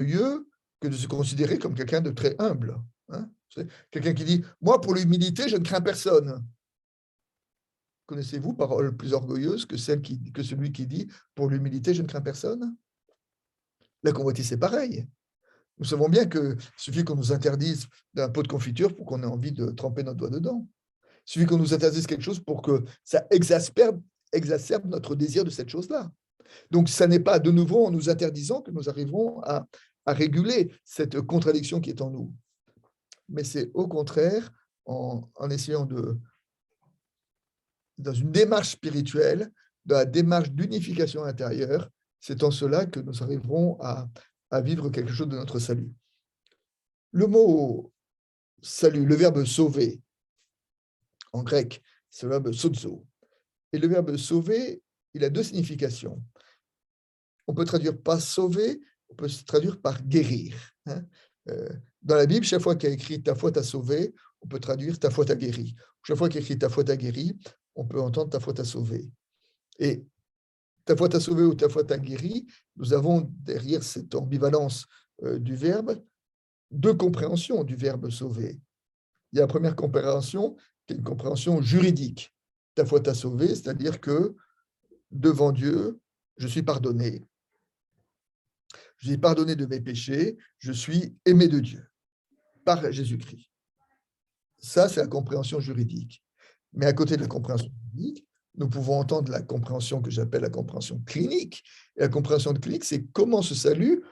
orgueilleux que de se considérer comme quelqu'un de très humble. Hein. C'est quelqu'un qui dit « Moi, pour l'humilité, je ne crains personne ». Connaissez-vous parole plus orgueilleuse que celui qui dit « Pour l'humilité, je ne crains personne ». La convoitise, c'est pareil. Nous savons bien qu'il suffit qu'on nous interdise d'un pot de confiture pour qu'on ait envie de tremper notre doigt dedans. Il suffit qu'on nous interdise quelque chose pour que ça exacerbe notre désir de cette chose-là. Donc, ça n'est pas de nouveau en nous interdisant que nous arriverons à réguler cette contradiction qui est en nous. Mais c'est au contraire en essayant dans une démarche spirituelle, dans la démarche d'unification intérieure, c'est en cela que nous arriverons à vivre quelque chose de notre salut. Le mot salut, le verbe sauver, en grec, c'est le verbe sozo. Et le verbe sauver, il a deux significations. On peut traduire par sauver, on peut se traduire par guérir. Hein. Dans la Bible, chaque fois qu'il y a écrit ta foi t'a sauvé, on peut traduire ta foi t'a guéri. Chaque fois qu'il y a écrit ta foi t'a guéri, on peut entendre ta foi t'a sauvé. Et ta foi t'a sauvé ou ta foi t'a guéri, nous avons derrière cette ambivalence du verbe deux compréhensions du verbe sauver. Il y a la première compréhension qui est une compréhension juridique. Ta foi t'a sauvé, c'est-à-dire que devant Dieu, je suis pardonné. Je suis pardonné de mes péchés, je suis aimé de Dieu par Jésus-Christ. Ça, c'est la compréhension juridique. Mais à côté de la compréhension juridique, nous pouvons entendre la compréhension que j'appelle la compréhension clinique. Et la compréhension clinique, c'est comment ce salut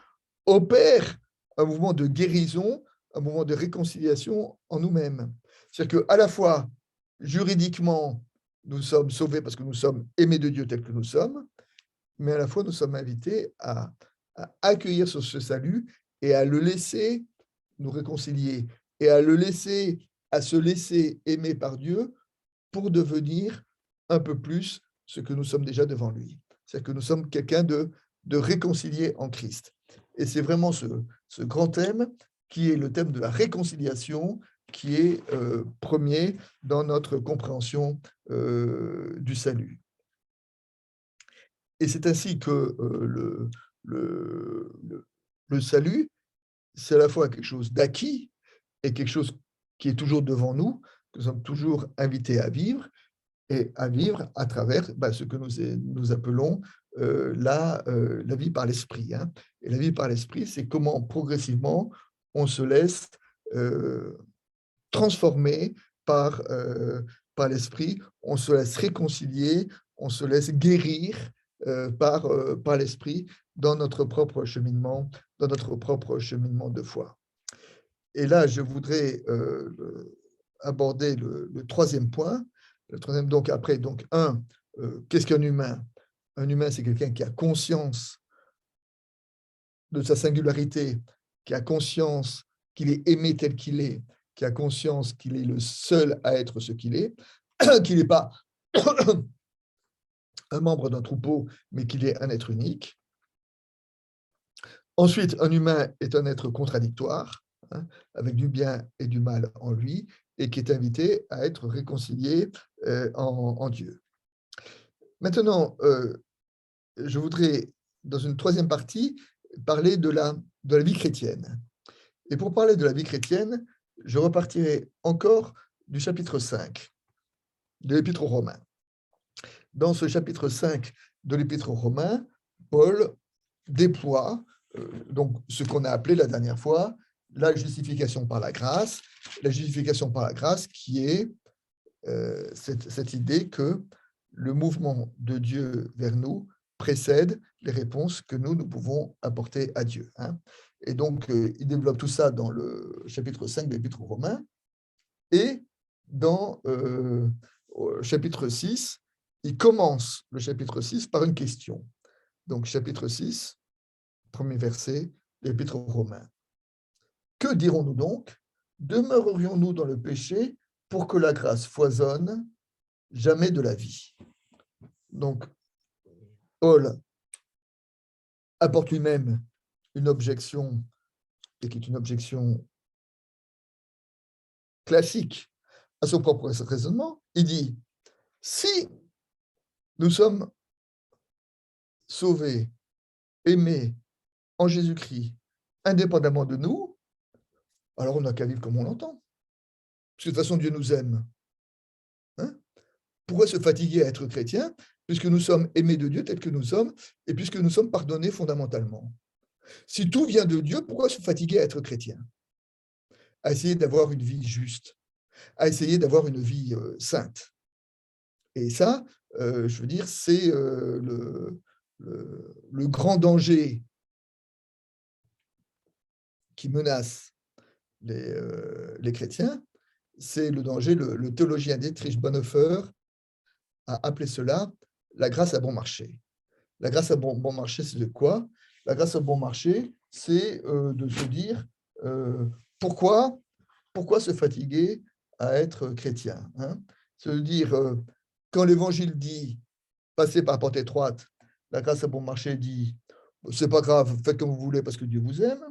opère un mouvement de guérison, un mouvement de réconciliation en nous-mêmes. C'est-à-dire qu'à la fois, juridiquement, nous sommes sauvés parce que nous sommes aimés de Dieu tels que nous sommes, mais à la fois, nous sommes invités à accueillir ce salut et à le laisser nous réconcilier et à se laisser aimer par Dieu pour devenir un peu plus ce que nous sommes déjà devant lui. C'est-à-dire que nous sommes quelqu'un de réconcilié en Christ. Et c'est vraiment ce grand thème qui est le thème de la réconciliation qui est premier dans notre compréhension du salut. Et c'est ainsi que le salut, c'est à la fois quelque chose d'acquis et quelque chose qui est toujours devant nous, que nous sommes toujours invités à vivre, et à vivre à travers ce que nous appelons la vie par l'esprit. Hein. Et la vie par l'esprit, c'est comment progressivement on se laisse transformer par l'esprit, on se laisse réconcilier, on se laisse guérir par l'esprit dans notre propre cheminement, de foi. Et là, je voudrais aborder le troisième point. Le troisième, donc après, qu'est-ce qu'un humain? Un humain, c'est quelqu'un qui a conscience de sa singularité, qui a conscience qu'il est aimé tel qu'il est, qui a conscience qu'il est le seul à être ce qu'il est, qu'il n'est pas un membre d'un troupeau, mais qu'il est un être unique. Ensuite, un humain est un être contradictoire, hein, avec du bien et du mal en lui, et qui est invité à être réconcilié en Dieu. Maintenant, je voudrais, dans une troisième partie, parler de la vie chrétienne. Et pour parler de la vie chrétienne, je repartirai encore du chapitre 5 de l'Épître aux Romains. Dans ce chapitre 5 de l'Épître aux Romains, Paul déploie donc ce qu'on a appelé la dernière fois la justification par la grâce qui est cette idée que le mouvement de Dieu vers nous précède les réponses que nous pouvons apporter à Dieu. Hein. Et donc, il développe tout ça dans le chapitre 5 de l'Épître aux Romains. Et dans chapitre 6, il commence le chapitre 6 par une question. Donc, chapitre 6, premier verset, l'Épître aux Romains. Que dirons-nous donc? Demeurerions-nous dans le péché pour que la grâce foisonne? Jamais de la vie. Donc, Paul apporte lui-même une objection, et qui est une objection classique à son propre raisonnement. Il dit, si nous sommes sauvés, aimés en Jésus-Christ, indépendamment de nous, alors on n'a qu'à vivre comme on l'entend. Parce que de toute façon, Dieu nous aime. Hein? Pourquoi se fatiguer à être chrétien, puisque nous sommes aimés de Dieu tels que nous sommes, et puisque nous sommes pardonnés fondamentalement? Si tout vient de Dieu, pourquoi se fatiguer à être chrétien? À essayer d'avoir une vie juste, à essayer d'avoir une vie sainte. Et ça, je veux dire, c'est le grand danger qui menace les chrétiens, c'est le danger, le théologien Dietrich Bonhoeffer a appelé cela la grâce à bon marché. La grâce à bon marché, c'est de quoi? La grâce à bon marché, c'est de se dire pourquoi se fatiguer à être chrétien, hein? Se dire, quand l'Évangile dit passez par la porte étroite, la grâce à bon marché dit c'est pas grave, faites comme vous voulez parce que Dieu vous aime.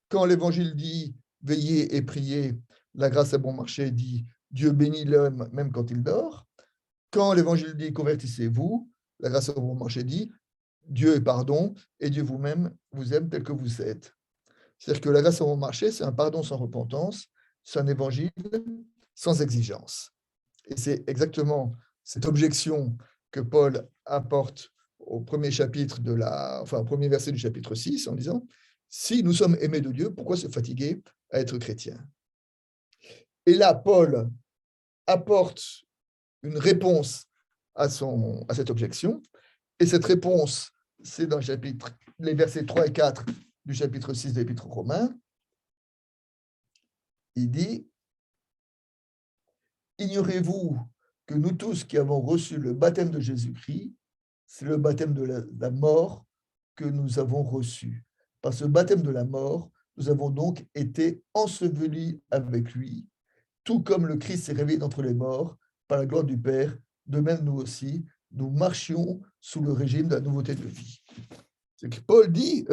Quand l'Évangile dit veillez et priez, la grâce à bon marché dit Dieu bénit l'homme même quand il dort. Quand l'Évangile dit convertissez-vous, la grâce à bon marché dit Dieu est pardon et Dieu vous-même vous aime tel que vous êtes. C'est-à-dire que la grâce à bon marché, c'est un pardon sans repentance, c'est un évangile sans exigence. Et c'est exactement cette objection que Paul apporte au premier chapitre au premier verset du chapitre 6 en disant si nous sommes aimés de Dieu, pourquoi se fatiguer à être chrétien? Et là, Paul apporte une réponse à cette objection. Et cette réponse, c'est dans les versets 3 et 4 du chapitre 6 de l'Épître aux Romains. Il dit ignorez-vous que nous tous qui avons reçu le baptême de Jésus-Christ, c'est le baptême de la mort que nous avons reçu. Par ce baptême de la mort, nous avons donc été ensevelis avec lui, tout comme le Christ s'est réveillé d'entre les morts par la gloire du Père, de même nous aussi, nous marchions sous le régime de la nouveauté de vie. C'est que Paul dit,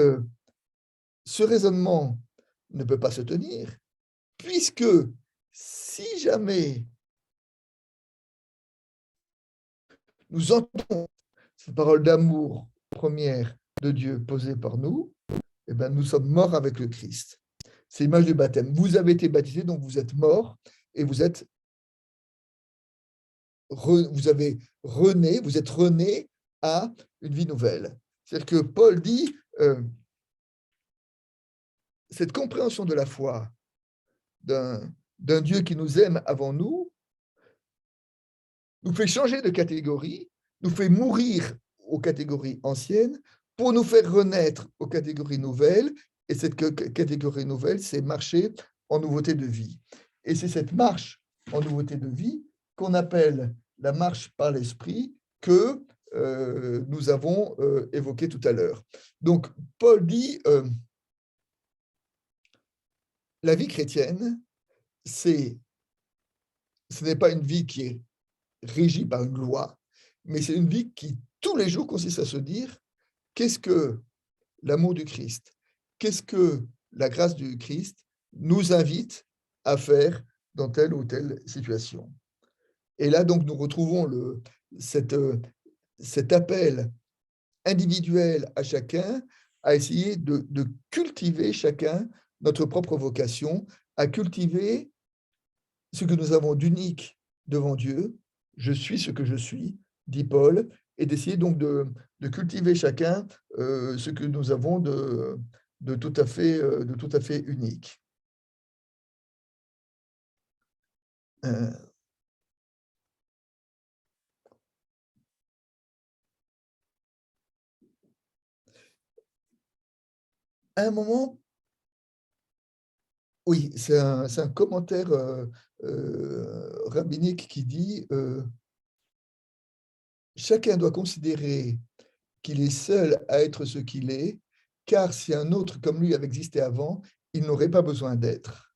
ce raisonnement ne peut pas se tenir, puisque si jamais nous entendons cette parole d'amour première de Dieu posée par nous, eh bien, nous sommes morts avec le Christ. C'est l'image du baptême. Vous avez été baptisé, donc vous êtes morts et vous êtes vous êtes rené à une vie nouvelle. C'est-à-dire que Paul dit cette compréhension de la foi d'un Dieu qui nous aime avant nous fait changer de catégorie, nous fait mourir aux catégories anciennes pour nous faire renaître aux catégories nouvelles. Et cette catégorie nouvelle, c'est marcher en nouveauté de vie. Et c'est cette marche en nouveauté de vie qu'on appelle la marche par l'esprit que nous avons évoquée tout à l'heure. Donc, Paul dit, la vie chrétienne, ce n'est pas une vie qui est régie par une loi, mais c'est une vie qui, tous les jours, consiste à se dire qu'est-ce que l'amour du Christ, qu'est-ce que la grâce du Christ nous invite à faire dans telle ou telle situation. Et là, donc, nous retrouvons cet appel individuel à chacun à essayer de cultiver chacun notre propre vocation, à cultiver ce que nous avons d'unique devant Dieu. Je suis ce que je suis, dit Paul, et d'essayer donc de cultiver chacun ce que nous avons de tout à fait unique. À un moment, oui, c'est un commentaire rabbinique qui dit chacun doit considérer qu'il est seul à être ce qu'il est, car si un autre comme lui avait existé avant, il n'aurait pas besoin d'être.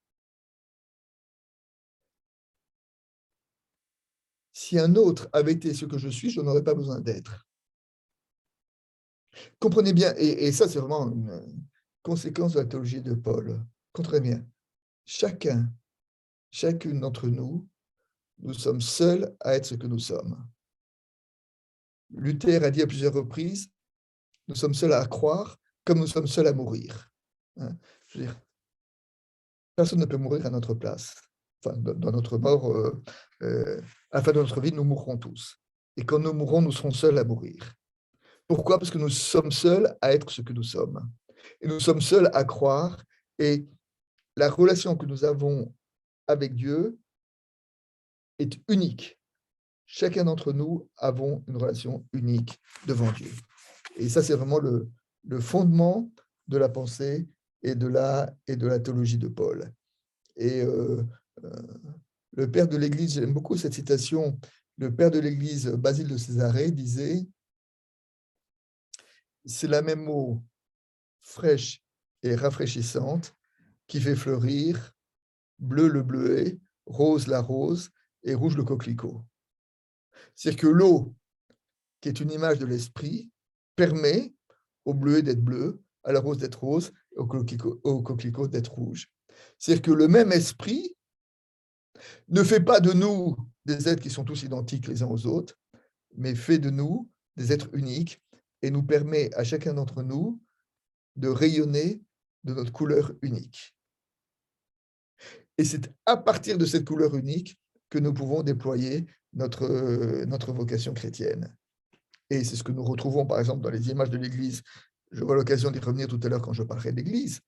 Si un autre avait été ce que je suis, je n'aurais pas besoin d'être. Comprenez bien, et ça c'est vraiment une conséquence de la théologie de Paul. Comprenez bien, chacune d'entre nous, nous sommes seuls à être ce que nous sommes. Luther a dit à plusieurs reprises, nous sommes seuls à croire comme nous sommes seuls à mourir. hein. Je veux dire, personne ne peut mourir à notre place. Enfin, dans notre mort, à la fin de notre vie, nous mourrons tous. Et quand nous mourrons, nous serons seuls à mourir. Pourquoi? Parce que nous sommes seuls à être ce que nous sommes. Et nous sommes seuls à croire. Et la relation que nous avons avec Dieu est unique. Chacun d'entre nous avons une relation unique devant Dieu. Et ça, c'est vraiment le fondement de la pensée et de la théologie de Paul. Et le père de l'Église, j'aime beaucoup cette citation, le père de l'Église, Basile de Césarée, disait « C'est la même eau fraîche et rafraîchissante qui fait fleurir bleu le bleuet, rose la rose et rouge le coquelicot. » C'est-à-dire que l'eau, qui est une image de l'esprit, permet au bleuet d'être bleu, à la rose d'être rose, au coquelicot d'être rouge. C'est-à-dire que le même esprit ne fait pas de nous des êtres qui sont tous identiques les uns aux autres, mais fait de nous des êtres uniques et nous permet à chacun d'entre nous de rayonner de notre couleur unique. Et c'est à partir de cette couleur unique que nous pouvons déployer notre vocation chrétienne. Et c'est ce que nous retrouvons, par exemple, dans les images de l'Église. J'aurai l'occasion d'y revenir tout à l'heure quand je parlerai d'Église.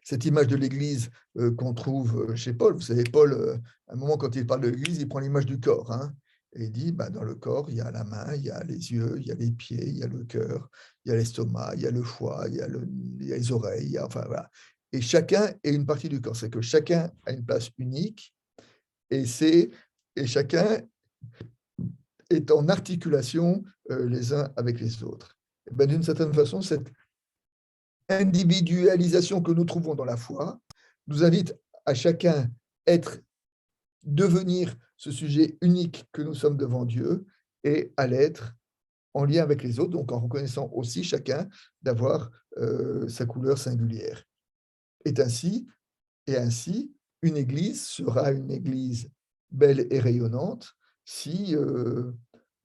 Cette image de l'Église qu'on trouve chez Paul, vous savez, Paul, à un moment, quand il parle de l'Église, il prend l'image du corps. Hein, et il dit, dans le corps, il y a la main, il y a les yeux, il y a les pieds, il y a le cœur, il y a l'estomac, il y a le foie, il y a les oreilles, enfin voilà. Et chacun est une partie du corps. C'est que chacun a une place unique et chacun est en articulation les uns avec les autres. D'une certaine façon, cette individualisation que nous trouvons dans la foi nous invite à chacun devenir ce sujet unique que nous sommes devant Dieu et à l'être en lien avec les autres, donc en reconnaissant aussi chacun d'avoir sa couleur singulière. Et ainsi, une église sera une église belle et rayonnante si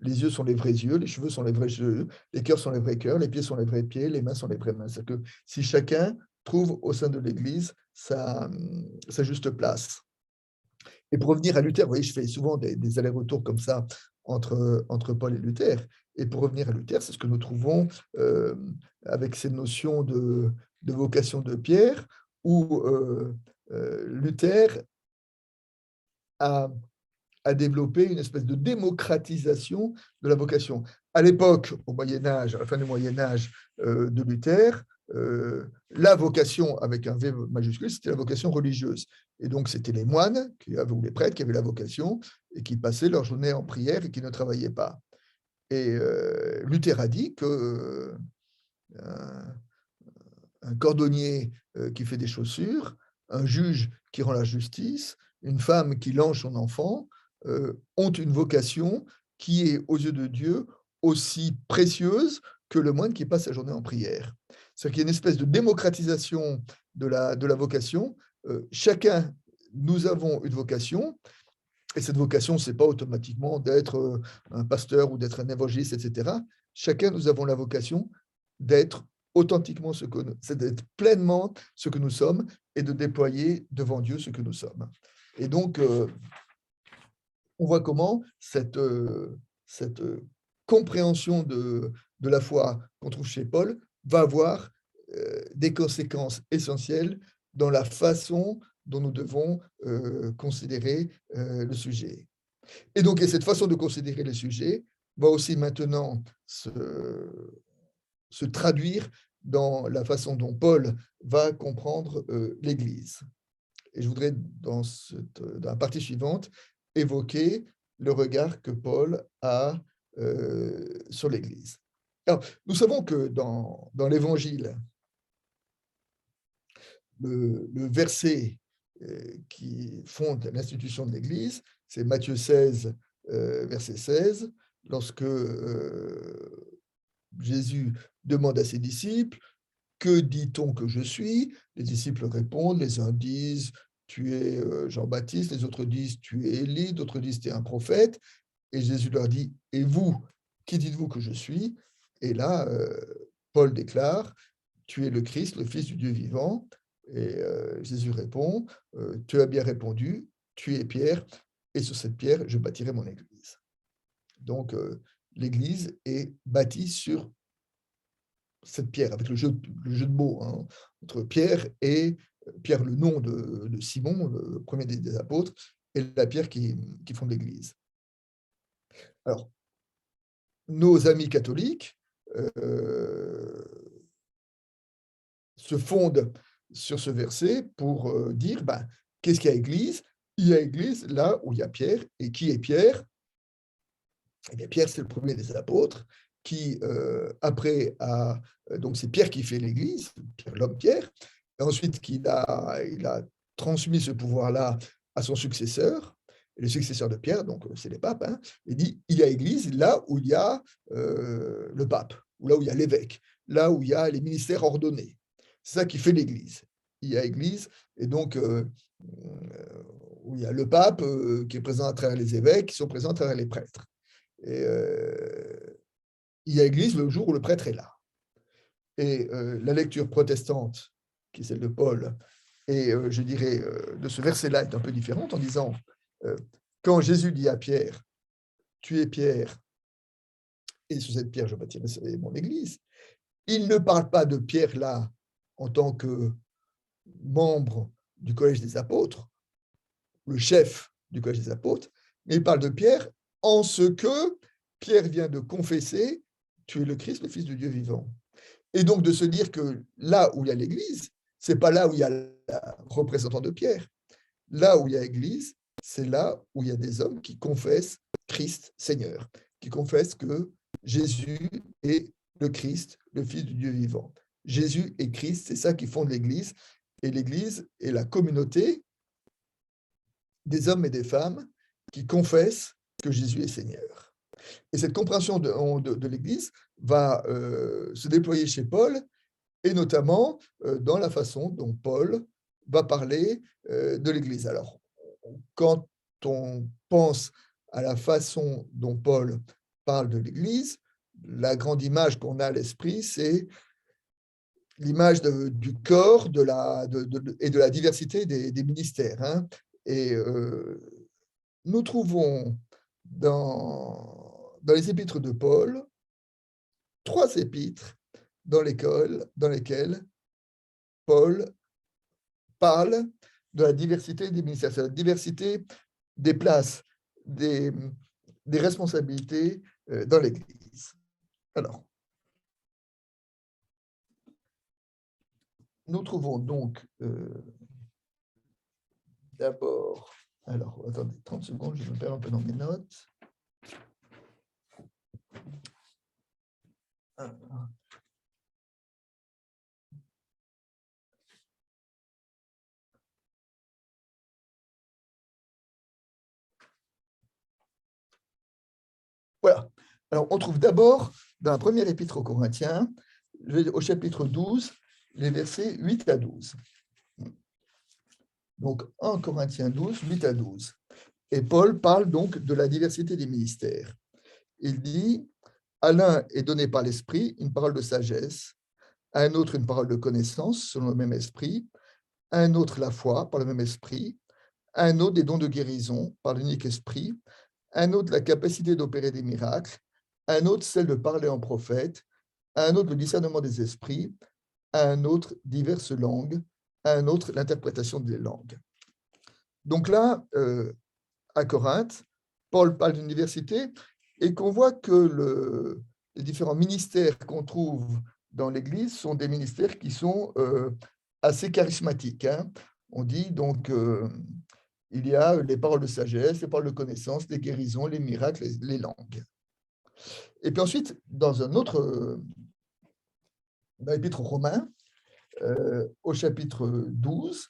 les yeux sont les vrais yeux, les cheveux sont les vrais cheveux, les cœurs sont les vrais cœurs, les pieds sont les vrais pieds, les mains sont les vraies mains. C'est-à-dire que si chacun trouve au sein de l'église sa juste place. Et pour revenir à Luther, vous voyez, je fais souvent des allers-retours comme ça entre Paul et Luther. Et pour revenir à Luther, c'est ce que nous trouvons avec ces notions de vocation de Pierre, où Luther a développé une espèce de démocratisation de la vocation. À l'époque, au Moyen-Âge, à la fin du Moyen-Âge de Luther, la vocation avec un V majuscule, c'était la vocation religieuse. Et donc, c'était les moines ou les prêtres qui avaient la vocation et qui passaient leur journée en prière et qui ne travaillaient pas. Et Luther a dit que un cordonnier qui fait des chaussures, un juge qui rend la justice, une femme qui lange son enfant, ont une vocation qui est, aux yeux de Dieu, aussi précieuse que le moine qui passe sa journée en prière. C'est-à-dire qu'il y a une espèce de démocratisation de la vocation. Chacun, nous avons une vocation, et cette vocation, ce n'est pas automatiquement d'être un pasteur ou d'être un évangéliste, etc. Chacun, nous avons la vocation d'être authentiquement c'est d'être pleinement ce que nous sommes et de déployer devant Dieu ce que nous sommes. Et donc, on voit comment cette compréhension de la foi qu'on trouve chez Paul va avoir des conséquences essentielles dans la façon dont nous devons considérer le sujet. Et donc, cette façon de considérer le sujet va aussi maintenant se traduire dans la façon dont Paul va comprendre l'Église. Et je voudrais, dans la partie suivante, évoquer le regard que Paul a sur l'Église. Alors, nous savons que dans l'Évangile, le verset qui fonde l'institution de l'Église, c'est Matthieu 16, verset 16, lorsque Jésus demande à ses disciples, « Que dit-on que je suis ?» Les disciples répondent, les uns disent, « Tu es Jean-Baptiste », les autres disent, « Tu es Élie », d'autres disent, « Tu es un prophète ». Et Jésus leur dit, « Et vous, qui dites-vous que je suis ?» Et là, Paul déclare, tu es le Christ, le Fils du Dieu vivant. Et Jésus répond, tu as bien répondu, tu es Pierre, et sur cette pierre, je bâtirai mon Église. Donc, l'Église est bâtie sur cette pierre, avec le jeu de mots, hein, entre Pierre et Pierre, le nom de Simon, le premier des apôtres, et la pierre qui fonde l'Église. Alors, nos amis catholiques se fondent sur ce verset pour dire, ben, qu'est-ce qu'il y a Église? Il y a Église là où il y a Pierre. Et qui est Pierre? Eh bien, Pierre, c'est le premier des apôtres qui, après, donc c'est Pierre qui fait l'Église, l'homme Pierre, et ensuite il a transmis ce pouvoir-là à son successeur, et le successeur de Pierre, donc c'est les papes, hein, il dit, il y a Église là où il y a le pape, ou là où il y a l'évêque, là où il y a les ministères ordonnés. C'est ça qui fait l'Église. Il y a Église, et donc où il y a le pape qui est présent à travers les évêques, qui sont présents à travers les prêtres. Et il y a Église le jour où le prêtre est là. Et la lecture protestante, qui est celle de Paul, et je dirais de ce verset-là est un peu différente en disant, quand Jésus dit à Pierre, tu es Pierre, et sur cette pierre je bâtirai mon Église, il ne parle pas de Pierre là en tant que membre du collège des apôtres, le chef du collège des apôtres, mais il parle de Pierre en ce que Pierre vient de confesser, tu es le Christ, le Fils du Dieu vivant. Et donc de se dire que là où il y a l'Église, ce n'est pas là où il y a la représentant de Pierre. Là où il y a l'Église, c'est là où il y a des hommes qui confessent Christ Seigneur, qui confessent que Jésus est le Christ, le Fils du Dieu vivant. Jésus et Christ, c'est ça qui fonde l'Église. Et l'Église est la communauté des hommes et des femmes qui confessent que Jésus est Seigneur. Et cette compréhension de l'Église va se déployer chez Paul, et notamment dans la façon dont Paul va parler de l'Église. Alors, quand on pense à la façon dont Paul parle de l'Église, la grande image qu'on a à l'esprit, c'est l'image du corps et de la diversité des ministères. Hein. Et nous trouvons dans les épîtres de Paul 3 épîtres dans lesquelles Paul parle de la diversité des ministères, c'est la diversité des places, des responsabilités dans l'Église. Alors, nous trouvons donc d'abord, alors, attendez 30 secondes, je me perds un peu dans mes notes. Voilà. Alors, on trouve d'abord, dans la première épître aux Corinthiens, au chapitre 12, les versets 8 à 12. Donc, 1 Corinthiens 12, 8 à 12. Et Paul parle donc de la diversité des ministères. Il dit, à l'un est donné par l'Esprit une parole de sagesse, à un autre une parole de connaissance selon le même esprit, à un autre la foi par le même esprit, à un autre des dons de guérison par l'unique esprit, à un autre la capacité d'opérer des miracles, à un autre celle de parler en prophète, à un autre le discernement des esprits, à un autre diverses langues, à un autre l'interprétation des langues. Donc là, à Corinthe, Paul parle d'une diversité et qu'on voit que les différents ministères qu'on trouve dans l'Église sont des ministères qui sont assez charismatiques. Hein. On dit donc, il y a les paroles de sagesse, les paroles de connaissance, les guérisons, les miracles, les langues. Et puis ensuite, dans un autre, dans l'Épître aux Romains, au chapitre 12,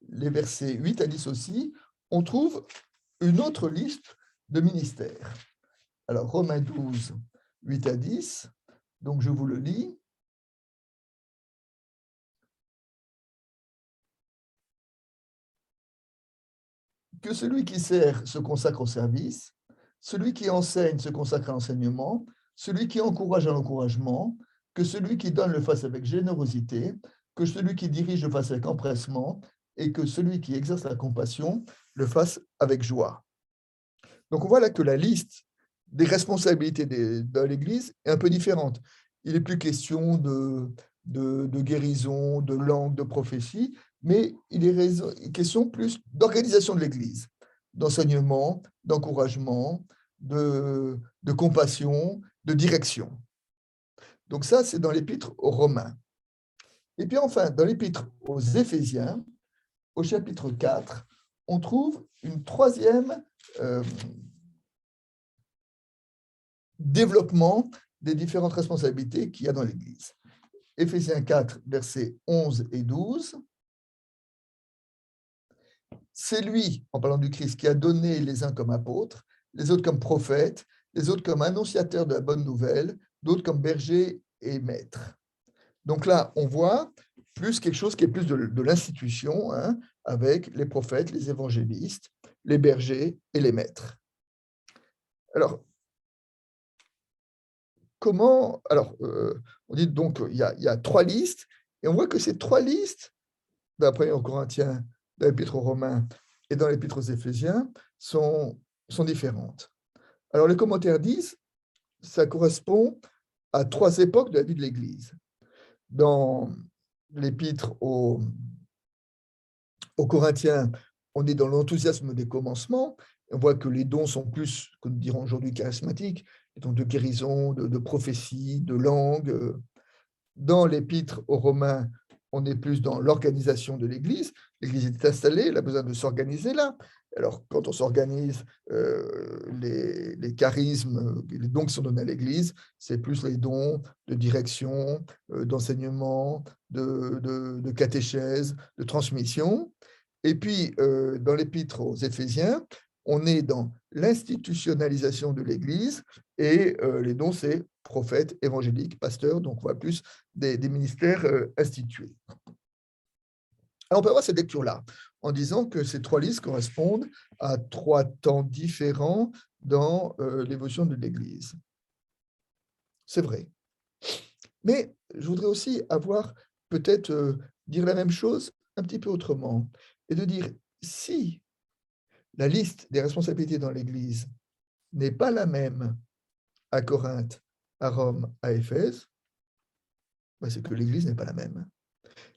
les versets 8 à 10 aussi, on trouve une autre liste de ministères. Alors, Romains 12, 8 à 10, donc je vous le lis. Que celui qui sert se consacre au service, celui qui enseigne se consacre à l'enseignement, celui qui encourage à l'encouragement, que celui qui donne le fasse avec générosité, que celui qui dirige le fasse avec empressement, et que celui qui exerce la compassion le fasse avec joie. Donc on voit là que la liste des responsabilités de l'Église est un peu différente. Il n'est plus question de guérison, de langue, de prophétie, mais il est question plus d'organisation de l'Église, d'enseignement, d'encouragement, de compassion, de direction. Donc ça, c'est dans l'épître aux Romains. Et puis enfin, dans l'épître aux Éphésiens, au chapitre 4, on trouve une troisième développement des différentes responsabilités qu'il y a dans l'Église. Éphésiens 4, versets 11 et 12. C'est lui, en parlant du Christ, qui a donné les uns comme apôtres, les autres comme prophètes, les autres comme annonciateurs de la bonne nouvelle, d'autres comme bergers et maîtres. Donc là, on voit plus quelque chose qui est plus de l'institution, hein, avec les prophètes, les évangélistes, les bergers et les maîtres. Alors, comment... Alors, on dit donc il y a trois listes, et on voit que ces trois listes, d'après aux Corinthiens, dans l'Épître aux Romains et dans l'Épître aux Éphésiens, sont différentes. Alors, les commentaires disent ça correspond à trois époques de la vie de l'Église. Dans l'Épître aux Corinthiens, on est dans l'enthousiasme des commencements. On voit que les dons sont plus, que nous dirons aujourd'hui, charismatiques, les dons de guérison, de prophétie, de langue. Dans l'Épître aux Romains, on est plus dans l'organisation de l'Église. L'Église est installée, elle a besoin de s'organiser là. Alors, quand on s'organise, les charismes, les dons qui sont donnés à l'Église, c'est plus les dons de direction, d'enseignement, de catéchèse, de transmission. Et puis, dans l'Épître aux Éphésiens, on est dans l'institutionnalisation de l'Église et les dons, c'est prophète, évangélique, pasteur, donc on voit plus des ministères institués. Alors on peut avoir cette lecture-là en disant que ces trois listes correspondent à trois temps différents dans l'évolution de l'Église. C'est vrai. Mais je voudrais aussi avoir peut-être dire la même chose un petit peu autrement et de dire si la liste des responsabilités dans l'Église n'est pas la même à Corinthe, à Rome, à Éphèse, ben c'est que l'Église n'est pas la même.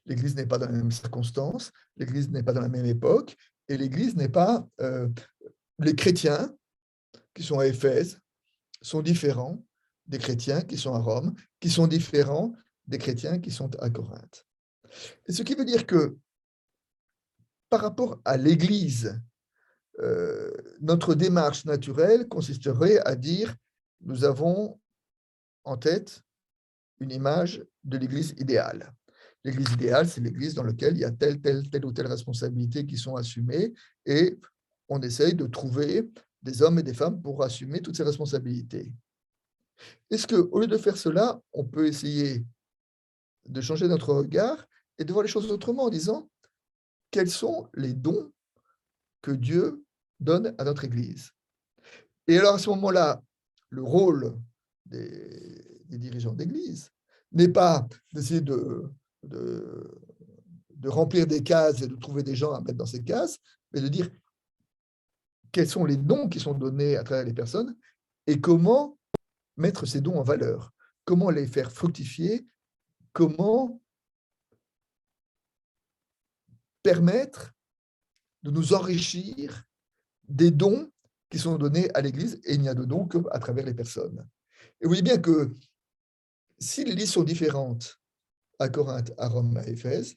L'Église n'est pas dans les mêmes circonstances, l'Église n'est pas dans la même époque, et l'Église n'est pas... les chrétiens qui sont à Éphèse sont différents des chrétiens qui sont à Rome, qui sont différents des chrétiens qui sont à Corinthe. Et ce qui veut dire que par rapport à l'Église, notre démarche naturelle consisterait à dire nous avons en tête une image de l'Église idéale. L'Église idéale, c'est l'Église dans laquelle il y a telle ou telle responsabilité qui sont assumées et on essaye de trouver des hommes et des femmes pour assumer toutes ces responsabilités. Est-ce qu'au lieu de faire cela, on peut essayer de changer notre regard et de voir les choses autrement en disant quels sont les dons que Dieu donne à notre Église? Et alors à ce moment-là, le rôle des dirigeants d'Église n'est pas d'essayer de remplir des cases et de trouver des gens à mettre dans ces cases, mais de dire quels sont les dons qui sont donnés à travers les personnes et comment mettre ces dons en valeur, comment les faire fructifier, comment permettre de nous enrichir des dons qui sont donnés à l'Église, et il n'y a de dons qu'à travers les personnes. Et vous voyez bien que si les listes sont différentes à Corinthe, à Rome, à Éphèse,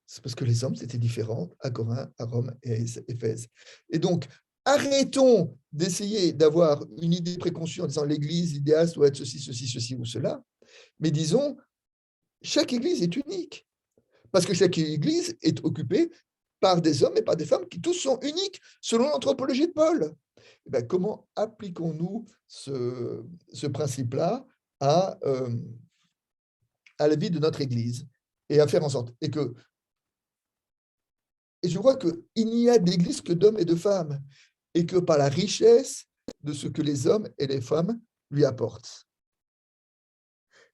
c'est parce que les hommes, c'était différent à Corinthe, à Rome et à Éphèse. Et donc, arrêtons d'essayer d'avoir une idée préconçue en disant l'Église idéale doit être ceci, ceci, ceci ou cela, mais disons, chaque Église est unique, parce que chaque Église est occupée par des hommes et par des femmes qui tous sont uniques, selon l'anthropologie de Paul. Et bien, comment appliquons-nous ce principe-là à la vie de notre Église et à faire en sorte et je crois qu'il n'y a d'église que d'hommes et de femmes, et que par la richesse de ce que les hommes et les femmes lui apportent.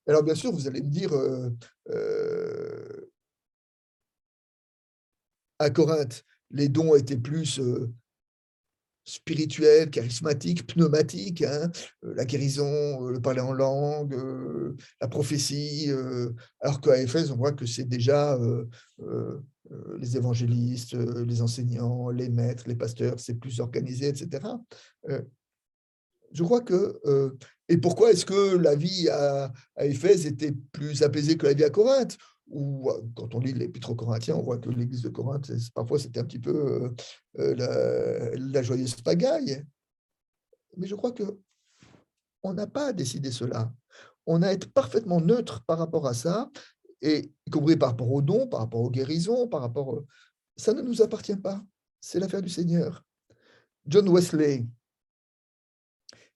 Alors, bien sûr, vous allez me dire, à Corinthe, les dons étaient plus spirituels, charismatiques, pneumatiques, hein, la guérison, le parler en langue, la prophétie, alors qu'à Éphèse, on voit que c'est déjà les évangélistes, les enseignants, les maîtres, les pasteurs, c'est plus organisé, etc. Euh, je crois que. Et pourquoi est-ce que la vie à Éphèse était plus apaisée que la vie à Corinthe? Ou quand on lit l'Épître aux Corinthiens, on voit que l'église de Corinthe, parfois c'était un petit peu la joyeuse pagaille. Mais je crois que on n'a pas à décider cela. On a à être parfaitement neutre par rapport à ça, et y compris par rapport aux dons, par rapport aux guérisons, par rapport. Ça ne nous appartient pas. C'est l'affaire du Seigneur. John Wesley,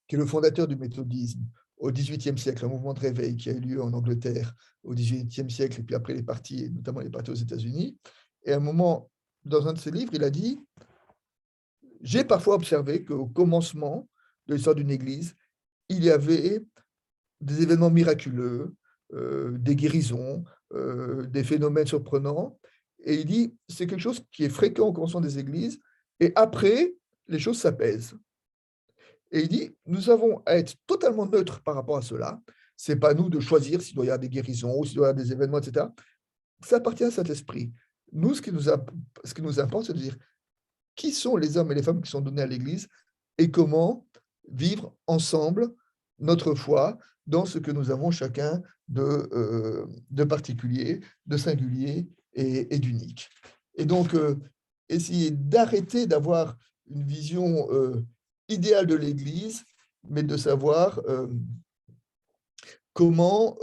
qui est le fondateur du méthodisme au XVIIIe siècle, un mouvement de réveil qui a eu lieu en Angleterre au XVIIIe siècle, et puis après les partis, notamment les partis aux États-Unis. Et à un moment, dans un de ses livres, il a dit « J'ai parfois observé qu'au commencement de l'histoire d'une Église, il y avait des événements miraculeux, des guérisons, des phénomènes surprenants. » Et il dit « C'est quelque chose qui est fréquent au commencement des Églises, et après, les choses s'apaisent. » Et il dit, nous avons à être totalement neutres par rapport à cela. Ce n'est pas à nous de choisir s'il doit y avoir des guérisons, s'il doit y avoir des événements, etc. Ça appartient à cet esprit. Nous, ce qui nous importe, c'est de dire qui sont les hommes et les femmes qui sont donnés à l'Église et comment vivre ensemble notre foi dans ce que nous avons chacun de particulier, de singulier et d'unique. Et donc, essayer d'arrêter d'avoir une vision idéale de l'Église, mais de savoir comment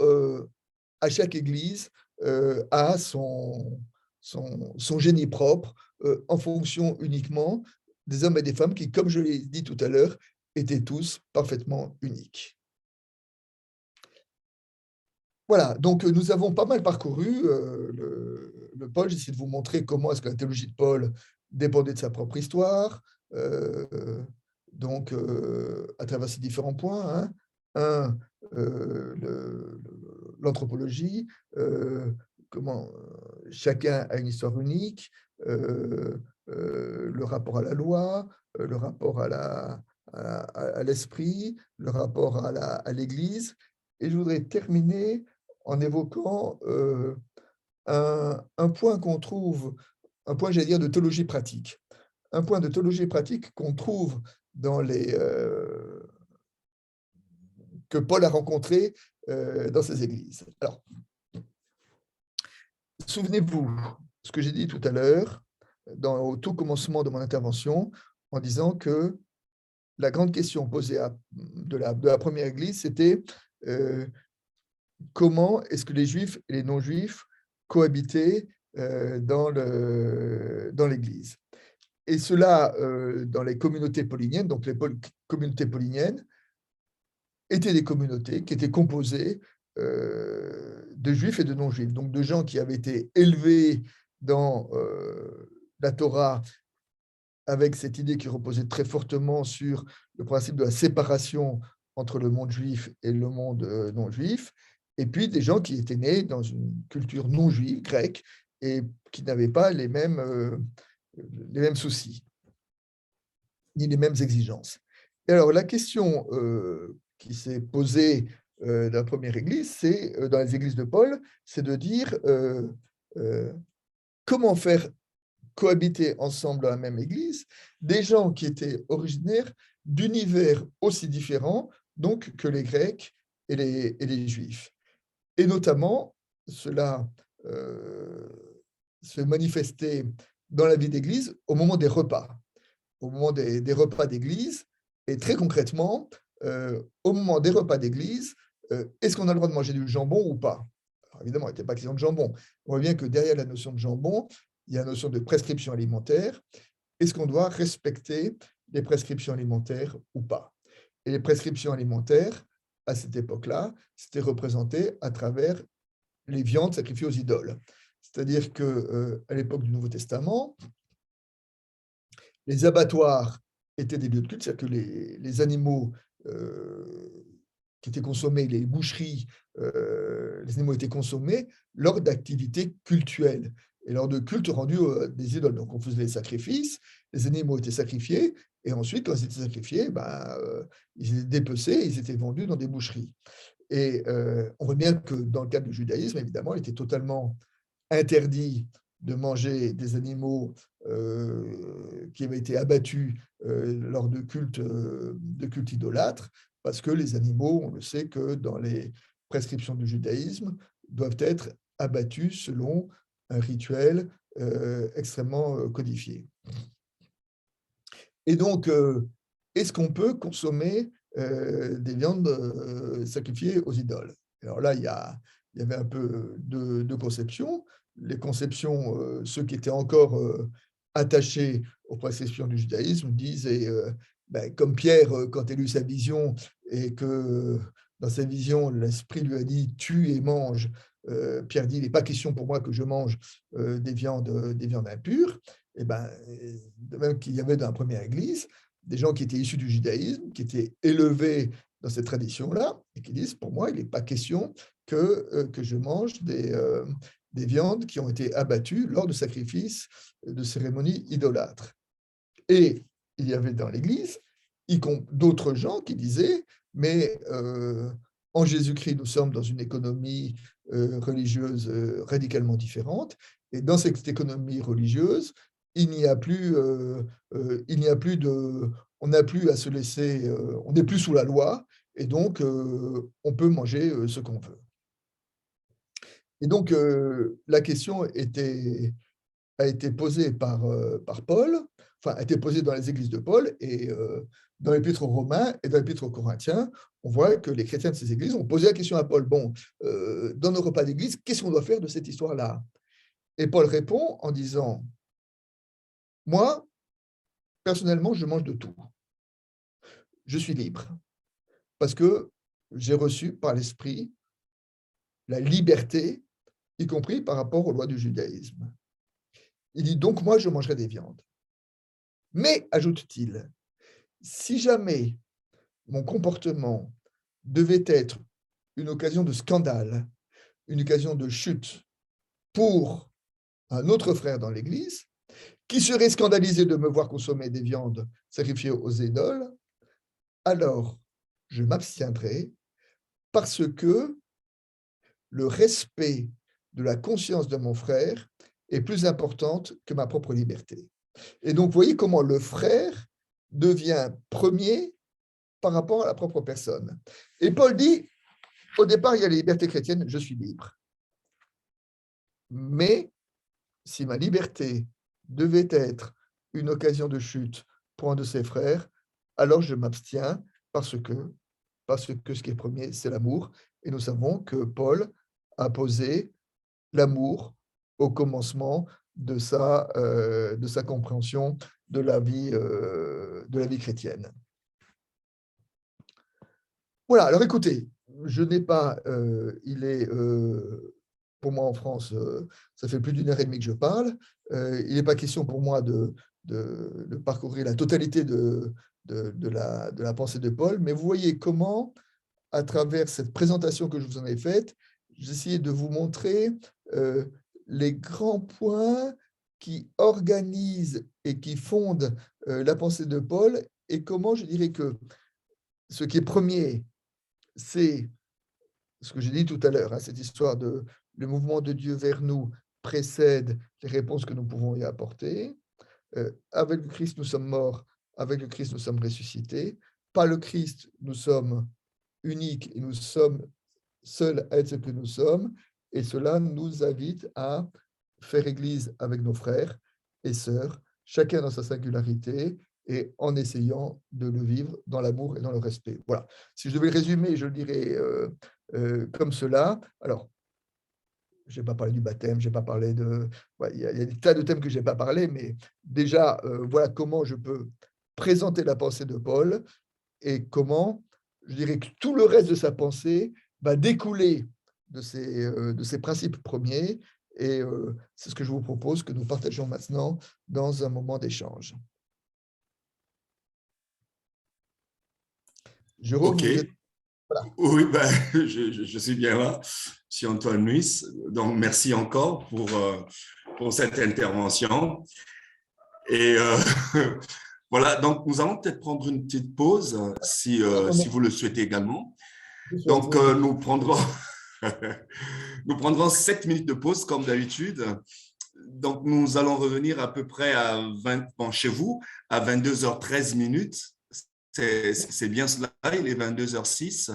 à chaque Église a son génie propre en fonction uniquement des hommes et des femmes qui, comme je l'ai dit tout à l'heure, étaient tous parfaitement uniques. Voilà, donc nous avons pas mal parcouru le Paul. J'essaie de vous montrer comment est-ce que la théologie de Paul dépendait de sa propre histoire, donc à travers ces différents points. Hein. Un, l'anthropologie, comment chacun a une histoire unique, le rapport à la loi, le rapport à l'esprit, le rapport à l'Église. Et je voudrais terminer en évoquant un point qu'on trouve, un point, j'allais dire, de théologie pratique. Un point de théologie pratique qu'on trouve dans que Paul a rencontré dans ses églises. Alors, souvenez-vous ce que j'ai dit tout à l'heure, au tout commencement de mon intervention, en disant que la grande question posée de la première église, c'était comment est-ce que les juifs et les non-juifs cohabitaient dans l'Église. Et cela, dans les communautés pauliniennes, donc les communautés pauliniennes, étaient des communautés qui étaient composées de juifs et de non-juifs, donc de gens qui avaient été élevés dans la Torah avec cette idée qui reposait très fortement sur le principe de la séparation entre le monde juif et le monde non juif, et puis des gens qui étaient nés dans une culture non juive, grecque, et qui n'avaient pas les mêmes soucis, ni les mêmes exigences. Et alors la question qui s'est posée dans la première église, c'est dans les églises de Paul, c'est de dire comment faire cohabiter ensemble dans la même église des gens qui étaient originaires d'univers aussi différents donc que les Grecs et les Juifs. Et notamment, cela se manifestait dans la vie d'église au moment des repas, au moment des repas d'église, et très concrètement, au moment des repas d'église, est-ce qu'on a le droit de manger du jambon ou pas? Alors, évidemment, il n'était pas question de jambon. On voit bien que derrière la notion de jambon, il y a la notion de prescription alimentaire. Est-ce qu'on doit respecter les prescriptions alimentaires ou pas? Et les prescriptions alimentaires, à cette époque-là, c'était représenté à travers les viandes sacrifiées aux idoles. C'est-à-dire qu'à l'époque du Nouveau Testament, les abattoirs étaient des lieux de culte, c'est-à-dire que les animaux qui étaient consommés, les boucheries, les animaux étaient consommés lors d'activités cultuelles et lors de cultes rendus des idoles. Donc, on faisait des sacrifices, les animaux étaient sacrifiés, et ensuite, quand ils étaient sacrifiés, ils étaient dépecés, ils étaient vendus dans des boucheries. Et on voit bien que dans le cadre du judaïsme, évidemment, il était totalement interdit de manger des animaux qui avaient été abattus lors de cultes idolâtres, parce que les animaux, on le sait que dans les prescriptions du judaïsme, doivent être abattus selon un rituel extrêmement codifié. Et donc, est-ce qu'on peut consommer des viandes sacrifiées aux idoles? Alors là, il y avait un peu de conceptions. Les conceptions, ceux qui étaient encore attachés aux prescriptions du judaïsme disaient, comme Pierre, quand il a lu sa vision et que dans sa vision, l'Esprit lui a dit « tue et mange », Pierre dit « il n'est pas question pour moi que je mange des viandes impures ». Et de même qu'il y avait dans la première Église des gens qui étaient issus du judaïsme, qui étaient élevés dans cette tradition-là, et qui disent, pour moi, il n'est pas question que je mange des viandes qui ont été abattues lors de sacrifices, de cérémonies idolâtres. Et il y avait dans l'Église d'autres gens qui disaient, mais en Jésus-Christ, nous sommes dans une économie religieuse radicalement différente, et dans cette économie religieuse, il n'y a plus de, on n'a plus à se laisser, on n'est plus sous la loi, et donc on peut manger ce qu'on veut. Et donc la question a été posée par Paul, enfin a été posée dans les églises de Paul, et dans l'Épître aux Romains et dans l'Épître aux Corinthiens, on voit que les chrétiens de ces églises ont posé la question à Paul, bon, dans nos repas d'église, qu'est-ce qu'on doit faire de cette histoire-là? Et Paul répond en disant, moi, personnellement, je mange de tout. Je suis libre, parce que j'ai reçu par l'Esprit la liberté, y compris par rapport aux lois du judaïsme. Il dit, donc moi, je mangerai des viandes. Mais, ajoute-t-il, si jamais mon comportement devait être une occasion de scandale, une occasion de chute pour un autre frère dans l'Église, qui serait scandalisé de me voir consommer des viandes sacrifiées aux idoles, alors je m'abstiendrai parce que le respect de la conscience de mon frère est plus importante que ma propre liberté. Et donc, vous voyez comment le frère devient premier par rapport à la propre personne. Et Paul dit, au départ, il y a la liberté chrétienne, je suis libre. Mais si ma liberté devait être une occasion de chute pour un de ses frères, alors je m'abstiens parce que ce qui est premier, c'est l'amour. Et nous savons que Paul a posé l'amour au commencement de sa compréhension de la vie chrétienne. Voilà, alors écoutez, je n'ai pas, il est, pour moi en France, ça fait plus d'1 heure et demie que je parle, il n'est pas question pour moi de parcourir la totalité de la pensée de Paul, mais vous voyez comment, à travers cette présentation que je vous en ai faite, j'ai essayé de vous montrer les grands points qui organisent et qui fondent la pensée de Paul, et comment je dirais que ce qui est premier, c'est ce que j'ai dit tout à l'heure, hein, cette histoire de le mouvement de Dieu vers nous précède les réponses que nous pouvons y apporter. Avec le Christ, nous sommes morts, avec le Christ, nous sommes ressuscités. Par le Christ, nous sommes uniques et nous sommes seuls à être ce que nous sommes. Et cela nous invite à faire Église avec nos frères et sœurs, chacun dans sa singularité, et en essayant de le vivre dans l'amour et dans le respect. Voilà. Si je devais le résumer, je le dirais comme cela. Alors, je n'ai pas parlé du baptême, je n'ai pas parlé de... Ouais, il y a des tas de thèmes que je n'ai pas parlé, mais déjà, voilà comment je peux présenter la pensée de Paul et comment, je dirais que tout le reste de sa pensée va découler de ces principes premiers, et c'est ce que je vous propose que nous partageons maintenant dans un moment d'échange. Jérôme, Ok. vous êtes Oui, ben, je suis bien là. Je suis Antoine Nuis. Donc, merci encore pour cette intervention. Et voilà, donc nous allons peut-être prendre une petite pause si vous le souhaitez également. Donc, nous prendrons 7 minutes de pause comme d'habitude. Donc, nous allons revenir à peu près à 20, bon, chez vous, à 22h13 minutes. C'est bien cela, il est 22h06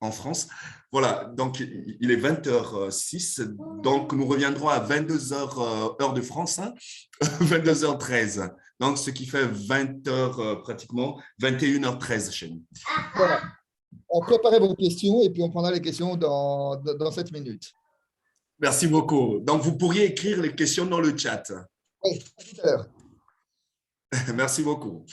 en France. Voilà, donc il est 20h06. Donc, nous reviendrons à 22h heure de France, hein, 22h13. Donc, ce qui fait 20h pratiquement, 21h13 chez nous. Voilà. Préparez vos questions et puis on prendra les questions dans 7 minutes. Merci beaucoup. Donc, vous pourriez écrire les questions dans le chat. Oui, à tout à l'heure. Merci beaucoup.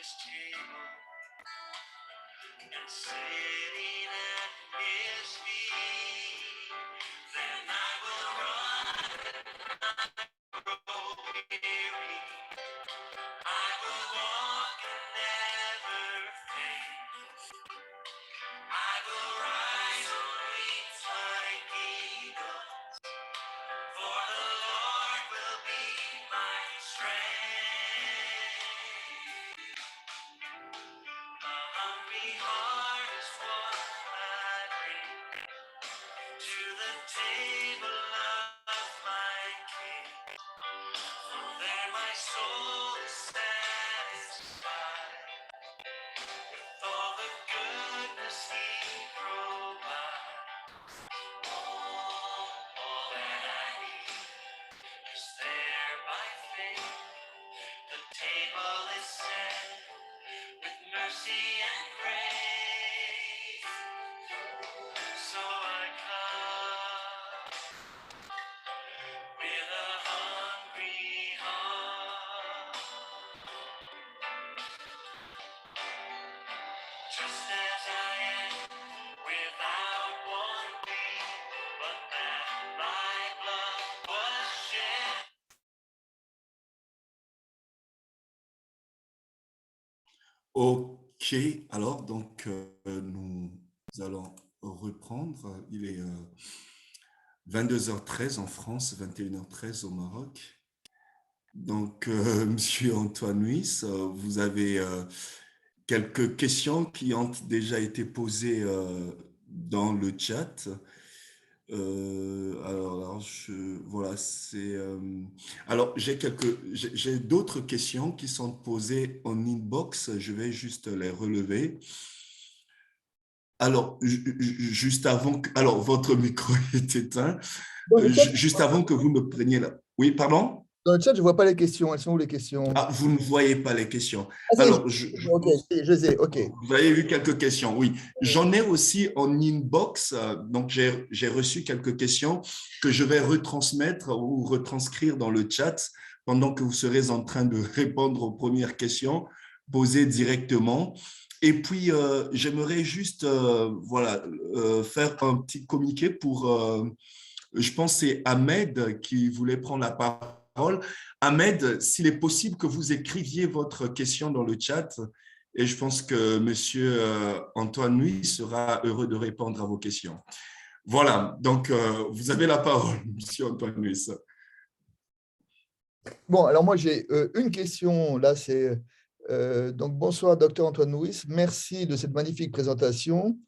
his table and sitting at his feet. Then I will run, grow weary. I will walk and never faint. I will rise on wings like eagles, for the Lord will be my strength. A hungry heart is what I bring to the table of my King. For there my soul is satisfied with all the goodness He provides. All that I need is there by faith. The table is set with mercy and grace. So I come with a hungry heart, just as I am, without one plea, but that my blood was shed. Ok, alors donc nous allons reprendre. Il est 22h13 en France, 21h13 au Maroc. Donc, Monsieur Antoine Nuis, vous avez quelques questions qui ont déjà été posées dans le chat. Voilà, c'est. Alors, j'ai d'autres questions qui sont posées en inbox. Je vais juste les relever. Alors, juste avant que, alors votre micro est éteint. Juste avant que vous ne preniez la. Oui, pardon? Dans le chat, je ne vois pas les questions. Elles sont où les questions? Ah, vous ne voyez pas les questions. Ah, Alors, ok, je les ai, ok. vous avez eu quelques questions, oui. J'en ai aussi en inbox, donc j'ai reçu quelques questions que je vais retransmettre ou retranscrire dans le chat pendant que vous serez en train de répondre aux premières questions posées directement. Et puis, j'aimerais juste faire un petit communiqué pour, je pense que c'est Ahmed qui voulait prendre la parole. Ahmed, s'il est possible que vous écriviez votre question dans le chat, et je pense que Monsieur Antoine Nuis sera heureux de répondre à vos questions. Voilà, donc vous avez la parole, Monsieur Antoine Nuis. Bon, alors moi j'ai une question, là c'est, donc bonsoir Docteur Antoine Nuis, merci de cette magnifique présentation.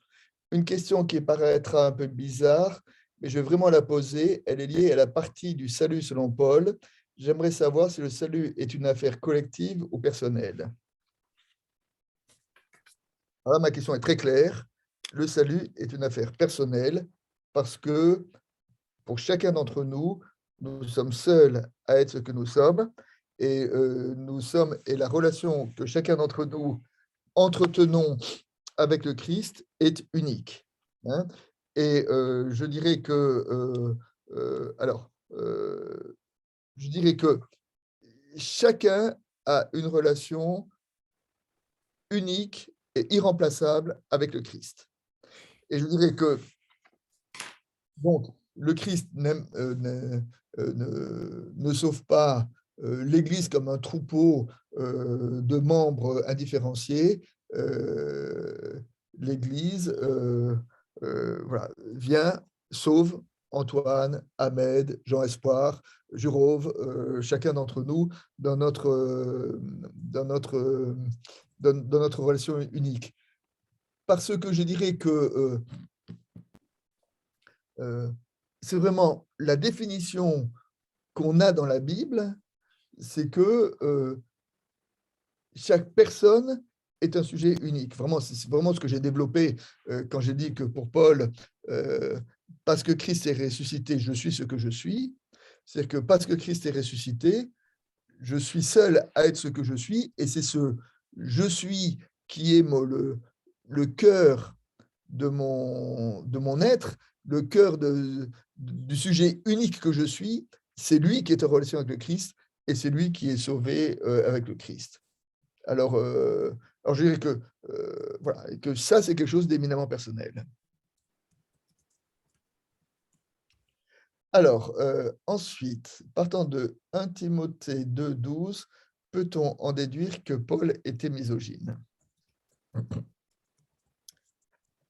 Une question qui paraîtra un peu bizarre, mais je vais vraiment la poser, elle est liée à la partie du salut selon Paul. J'aimerais savoir si le salut est une affaire collective ou personnelle. Alors, ma question est très claire, le salut est une affaire personnelle parce que pour chacun d'entre nous, nous sommes seuls à être ce que nous sommes et la relation que chacun d'entre nous entretenons avec le Christ est unique. Hein. Et je dirais que je dirais que chacun a une relation unique et irremplaçable avec le Christ. Et je dirais que donc le Christ ne sauve pas l'Église comme un troupeau de membres indifférenciés. L'Église voilà, vient, sauve Antoine, Ahmed, Jean-Espoir, Jurove, chacun d'entre nous dans notre relation unique. Parce que je dirais que c'est vraiment la définition qu'on a dans la Bible, c'est que chaque personne est un sujet unique. Vraiment, c'est vraiment ce que j'ai développé quand j'ai dit que pour Paul, parce que Christ est ressuscité, je suis ce que je suis. C'est-à-dire que parce que Christ est ressuscité, je suis seul à être ce que je suis, et c'est ce je suis qui est le cœur de mon être, le cœur du sujet unique que je suis, c'est lui qui est en relation avec le Christ et c'est lui qui est sauvé avec le Christ. Alors je dirais que, voilà, et que ça, c'est quelque chose d'éminemment personnel. Alors, ensuite, partant de 1 Timothée 2,12, peut-on en déduire que Paul était misogyne?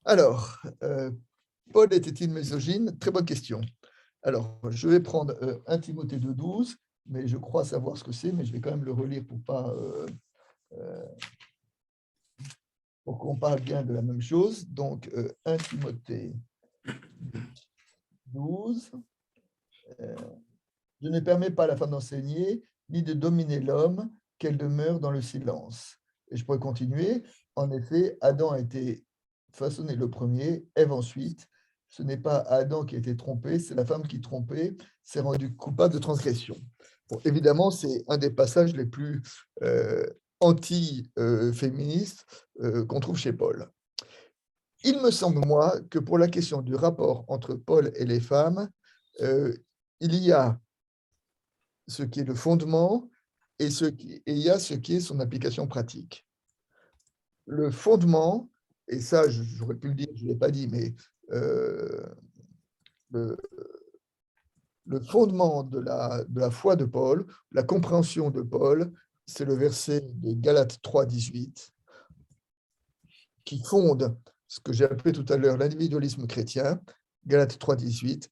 Alors, Paul était-il misogyne? Très bonne question. Alors, je vais prendre 1 Timothée 2,12, mais je crois savoir ce que c'est, mais je vais quand même le relire pour qu'on parle bien de la même chose. Donc, 1 Timothée 12. Je ne permets pas à la femme d'enseigner, ni de dominer l'homme, qu'elle demeure dans le silence. Et je pourrais continuer. En effet, Adam a été façonné le premier, Ève ensuite. Ce n'est pas Adam qui a été trompé, c'est la femme qui, trompée, s'est rendue coupable de transgression. Bon, évidemment, c'est un des passages les plus anti-féministes qu'on trouve chez Paul. Il me semble, moi, que pour la question du rapport entre Paul et les femmes, il y a ce qui est le fondement et il y a ce qui est son application pratique. Le fondement, et ça, j'aurais pu le dire, je ne l'ai pas dit, mais le, le fondement de la foi de Paul, la compréhension de Paul, c'est le verset de Galates 3,18, qui fonde ce que j'ai appelé tout à l'heure l'individualisme chrétien. Galates 3,18,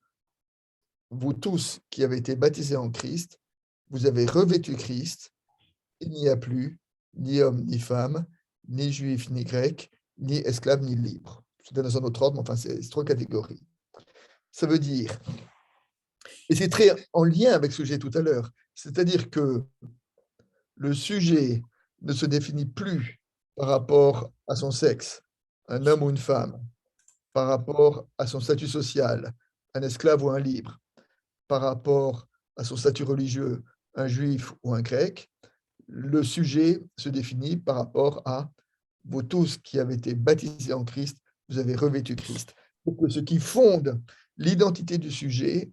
vous tous qui avez été baptisés en Christ, vous avez revêtu Christ, il n'y a plus ni homme ni femme, ni juif ni grec, ni esclave ni libre. C'est dans un autre ordre, mais enfin, c'est 3 catégories. Ça veut dire, et c'est très en lien avec ce que j'ai dit tout à l'heure, c'est-à-dire que le sujet ne se définit plus par rapport à son sexe, un homme ou une femme, par rapport à son statut social, un esclave ou un libre, par rapport à son statut religieux, un juif ou un grec. Le sujet se définit par rapport à vous tous qui avez été baptisés en Christ, vous avez revêtu Christ. Donc, ce qui fonde l'identité du sujet,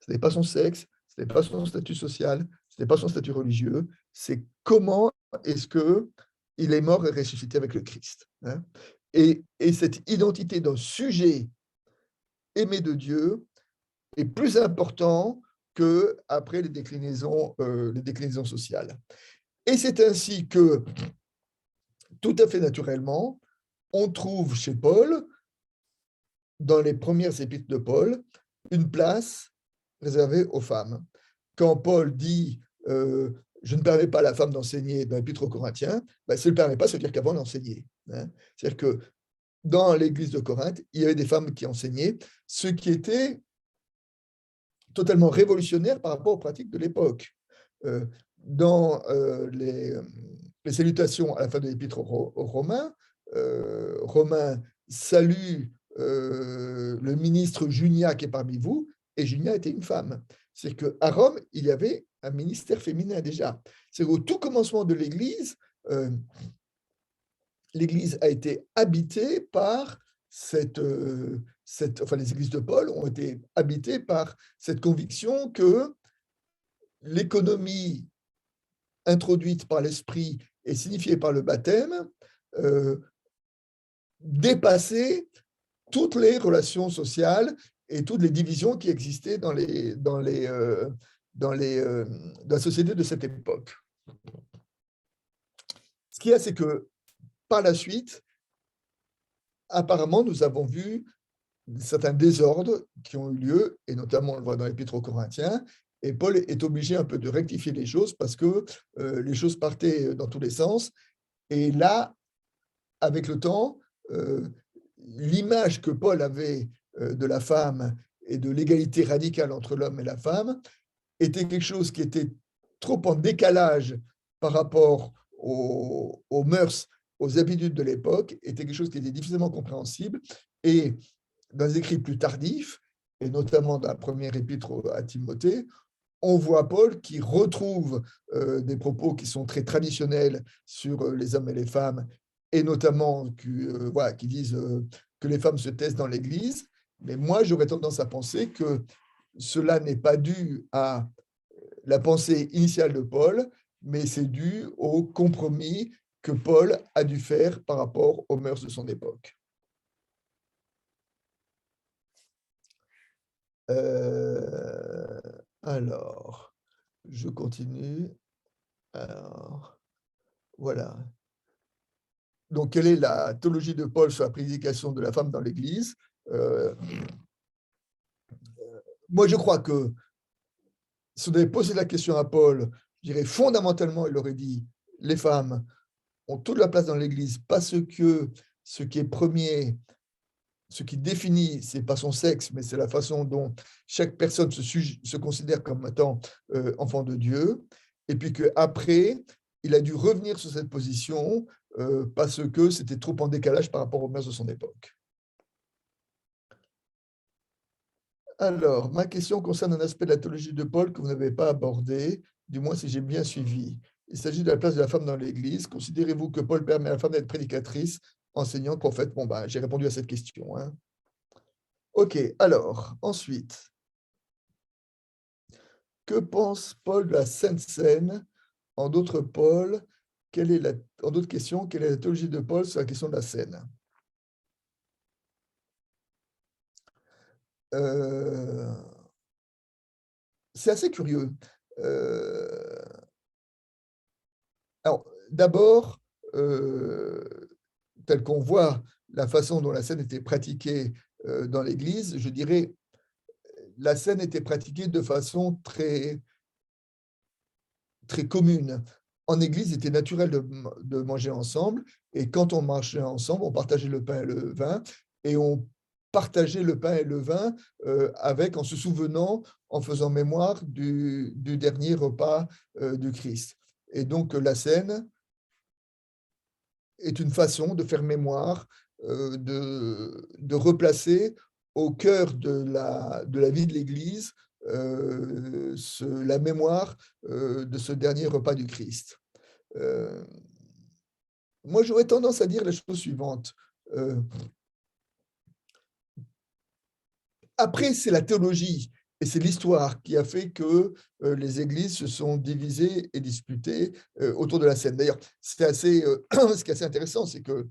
ce n'est pas son sexe, ce n'est pas son statut social, ce n'est pas son statut religieux, c'est comment est-ce qu'il est mort et ressuscité avec le Christ. Hein. Et cette identité d'un sujet aimé de Dieu est plus important qu'après les déclinaisons sociales. Et c'est ainsi que, tout à fait naturellement, on trouve chez Paul, dans les premières épîtres de Paul, une place réservée aux femmes. Quand Paul dit je ne permets pas à la femme d'enseigner dans l'épître aux Corinthiens, ben, s'il ne le permet pas, ça veut dire qu'avant d'enseigner. Hein. C'est-à-dire que dans l'église de Corinthe, il y avait des femmes qui enseignaient, ce qui était totalement révolutionnaire par rapport aux pratiques de l'époque. Dans les salutations à la fin de l'épître aux Romains, Romain salue le ministre Junia qui est parmi vous, et Junia était une femme. C'est qu'à Rome, il y avait un ministère féminin déjà. C'est au tout commencement de l'Église, l'Église a été habitée par enfin, les églises de Paul ont été habitées par cette conviction que l'économie introduite par l'esprit et signifiée par le baptême dépassait toutes les relations sociales et toutes les divisions qui existaient dans la société de cette époque. Ce qu'il y a, c'est que par la suite, apparemment, nous avons vu certains désordres qui ont eu lieu, et notamment on le voit dans l'Épître aux Corinthiens, et Paul est obligé un peu de rectifier les choses parce que les choses partaient dans tous les sens. Et là, avec le temps, l'image que Paul avait de la femme et de l'égalité radicale entre l'homme et la femme était quelque chose qui était trop en décalage par rapport aux mœurs, aux habitudes de l'époque, était quelque chose qui était difficilement compréhensible. Et dans les écrits plus tardifs, et notamment dans la première épître à Timothée, on voit Paul qui retrouve des propos qui sont très traditionnels sur les hommes et les femmes, et notamment qui disent que les femmes se taisent dans l'Église. Mais moi, j'aurais tendance à penser que cela n'est pas dû à la pensée initiale de Paul, mais c'est dû au compromis que Paul a dû faire par rapport aux mœurs de son époque. Alors, je continue. Alors, voilà. Donc, quelle est la théologie de Paul sur la prédication de la femme dans l'Église? Moi, je crois que si on avait posé la question à Paul, je dirais fondamentalement, il aurait dit les femmes ont toute la place dans l'Église parce que ce qui est premier, ce qui définit, ce n'est pas son sexe, mais c'est la façon dont chaque personne se considère comme étant enfant de Dieu. Et puis qu'après, il a dû revenir sur cette position parce que c'était trop en décalage par rapport aux mœurs de son époque. Alors, ma question concerne un aspect de la théologie de Paul que vous n'avez pas abordé, du moins si j'ai bien suivi. Il s'agit de la place de la femme dans l'Église. Considérez-vous que Paul permet à la femme d'être prédicatrice, enseignante, prophète? Bon, j'ai répondu à cette question. Hein. OK, alors, ensuite, que pense Paul de la Sainte Seine? En d'autres en d'autres questions, quelle est la théologie de Paul sur la question de la Seine? C'est assez curieux. Alors, d'abord, tel qu'on voit la façon dont la scène était pratiquée dans l'Église, je dirais, la scène était pratiquée de façon très, très commune. En Église, il était naturel de manger ensemble, et quand on mangeait ensemble, on partageait le pain et le vin, et on partageait le pain et le vin en se souvenant, en faisant mémoire du dernier repas du Christ. Et donc, la scène est une façon de faire mémoire, de replacer au cœur de la vie de l'Église la mémoire de ce dernier repas du Christ. Moi, j'aurais tendance à dire la chose suivante. Après, c'est la théologie et c'est l'histoire qui a fait que les églises se sont divisées et disputées autour de la scène. D'ailleurs, ce qui est assez intéressant, c'est que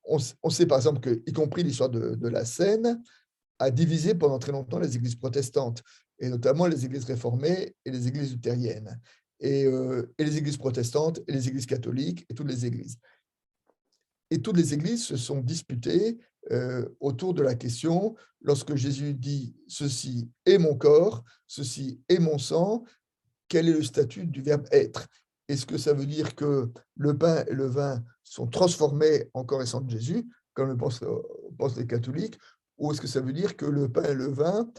on sait par exemple que, y compris l'histoire de la Seine, a divisé pendant très longtemps les églises protestantes, et notamment les églises réformées et les églises luthériennes, et les églises protestantes et les églises catholiques et toutes les églises. Et toutes les églises se sont disputées autour de la question, lorsque Jésus dit « ceci est mon corps, ceci est mon sang », quel est le statut du verbe « être » ? Est-ce que ça veut dire que le pain et le vin sont transformés en corps et sang de Jésus, comme le pensent les catholiques, ou est-ce que ça veut dire que le pain et le vin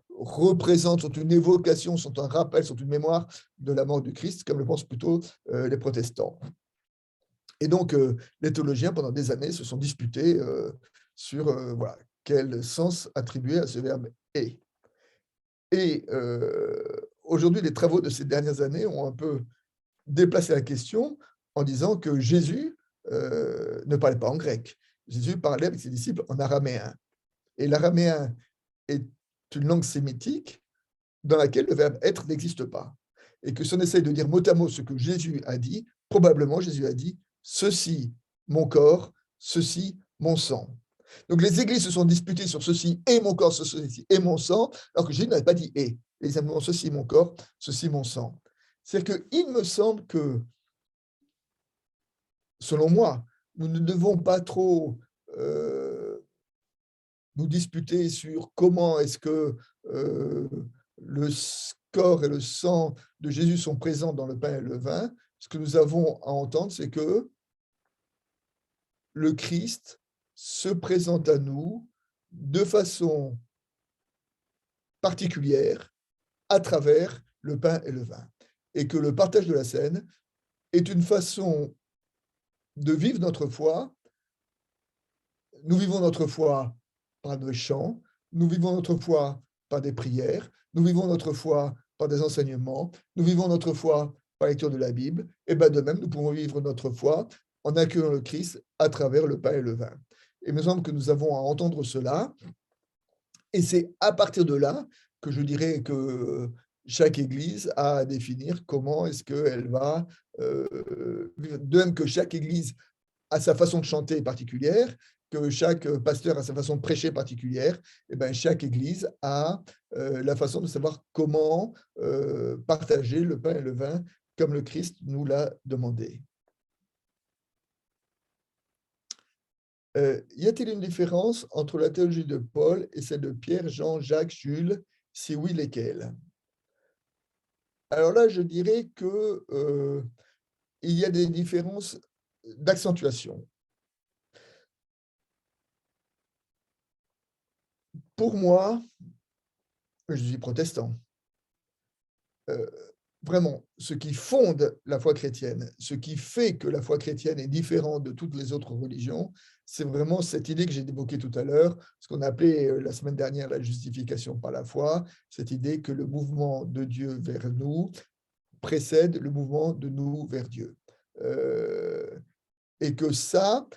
représentent, sont une évocation, sont un rappel, sont une mémoire de la mort du Christ, comme le pensent plutôt les protestants? Et donc, les théologiens, pendant des années, se sont disputés sur voilà, quel sens attribuer à ce verbe « est ». Et aujourd'hui, les travaux de ces dernières années ont un peu déplacé la question en disant que Jésus ne parlait pas en grec. Jésus parlait avec ses disciples en araméen. Et l'araméen est une langue sémitique dans laquelle le verbe « être » n'existe pas. Et que si on essaye de dire mot à mot ce que Jésus a dit, probablement Jésus a dit « ceci, mon corps, ceci, mon sang ». Donc les églises se sont disputées sur ceci est mon corps, ceci est mon sang, alors que Jésus n'avait pas dit et. Il disait simplement ceci mon corps, ceci mon sang. C'est-à-dire qu'il me semble que, selon moi, nous ne devons pas trop nous disputer sur comment est-ce que le corps et le sang de Jésus sont présents dans le pain et le vin. Ce que nous avons à entendre, c'est que le Christ se présente à nous de façon particulière à travers le pain et le vin. Et que le partage de la scène est une façon de vivre notre foi. Nous vivons notre foi par des chants, nous vivons notre foi par des prières, nous vivons notre foi par des enseignements, nous vivons notre foi par la lecture de la Bible, et bien de même, nous pouvons vivre notre foi en accueillant le Christ à travers le pain et le vin. Et il me semble que nous avons à entendre cela, et c'est à partir de là que je dirais que chaque Église a à définir comment est-ce qu'elle va, de même que chaque Église a sa façon de chanter particulière, que chaque pasteur a sa façon de prêcher particulière, et ben, chaque Église a la façon de savoir comment partager le pain et le vin comme le Christ nous l'a demandé. Y a-t-il une différence entre la théologie de Paul et celle de Pierre, Jean, Jacques, Jules? Si oui, lesquelles? Alors là, je dirais que il y a des différences d'accentuation. Pour moi, je suis protestant. Vraiment, ce qui fonde la foi chrétienne, ce qui fait que la foi chrétienne est différente de toutes les autres religions, c'est vraiment cette idée que j'ai évoquée tout à l'heure, ce qu'on appelait la semaine dernière la justification par la foi, cette idée que le mouvement de Dieu vers nous précède le mouvement de nous vers Dieu. Et que ça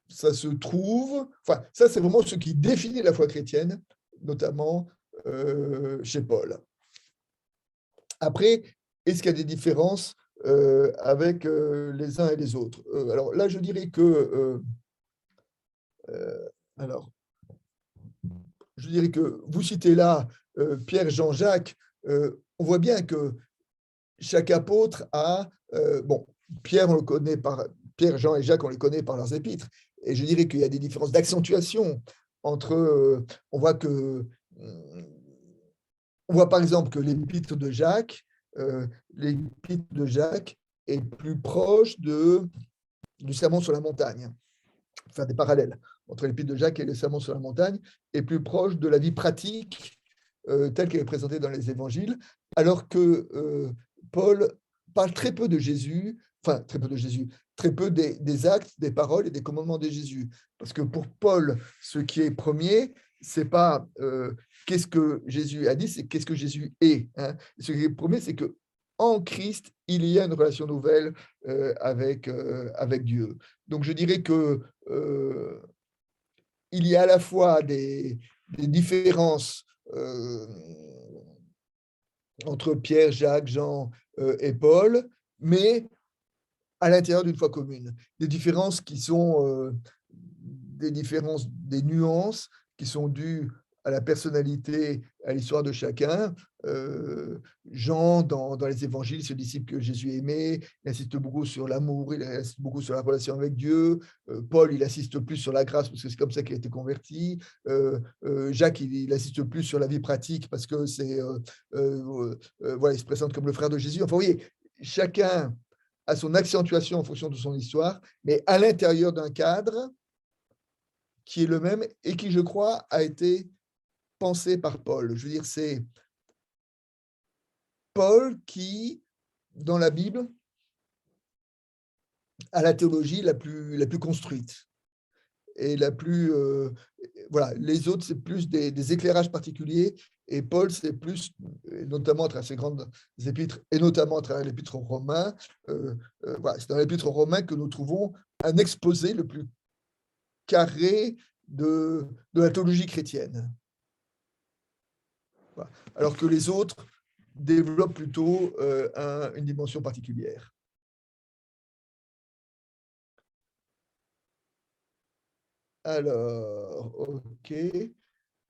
se trouve, enfin, ça c'est vraiment ce qui définit la foi chrétienne, notamment chez Paul. Après, est-ce qu'il y a des différences avec les uns et les autres? Alors là, je dirais que alors, je dirais que vous citez là Pierre, Jean, Jacques. On voit bien que chaque apôtre a bon, Pierre, on le connaît par Pierre, Jean et Jacques, on les connaît par leurs épîtres. Et je dirais qu'il y a des différences d'accentuation entre. On voit que on voit par exemple que l'épître de Jacques, est plus proche du sermon sur la montagne. Faire des parallèles entre l'épître de Jacques et le sermon sur la montagne, est plus proche de la vie pratique telle qu'elle est présentée dans les évangiles, alors que Paul parle très peu de Jésus, enfin très peu des actes, des paroles et des commandements de Jésus. Parce que pour Paul, ce qui est premier, c'est pas qu'est-ce que Jésus a dit, c'est qu'est-ce que Jésus est. Hein. Ce qui est premier, c'est que en Christ, il y a une relation nouvelle avec Dieu. Donc je dirais que il y a à la fois des différences entre Pierre, Jacques, Jean et Paul, mais à l'intérieur d'une foi commune. Des différences qui sont des nuances qui sont dues à la personnalité, à l'histoire de chacun. Jean, dans les évangiles, ce disciple que Jésus aimait, il insiste beaucoup sur l'amour, il insiste beaucoup sur la relation avec Dieu. Paul, il insiste plus sur la grâce, parce que c'est comme ça qu'il a été converti. Jacques, il insiste plus sur la vie pratique, parce que voilà, il se présente comme le frère de Jésus. Enfin, vous voyez, chacun a son accentuation en fonction de son histoire, mais à l'intérieur d'un cadre qui est le même et qui, je crois, a été pensé par Paul. Je veux dire, c'est Paul qui, dans la Bible, a la théologie la plus construite et la plus voilà. Les autres, c'est plus des éclairages particuliers, et Paul, c'est plus, notamment à travers ses grandes épîtres, et notamment à travers l'épître aux Romains, voilà, c'est dans l'épître aux Romains que nous trouvons un exposé le plus carré de la théologie chrétienne. Voilà. Alors que les autres développent plutôt une dimension particulière. Alors, ok.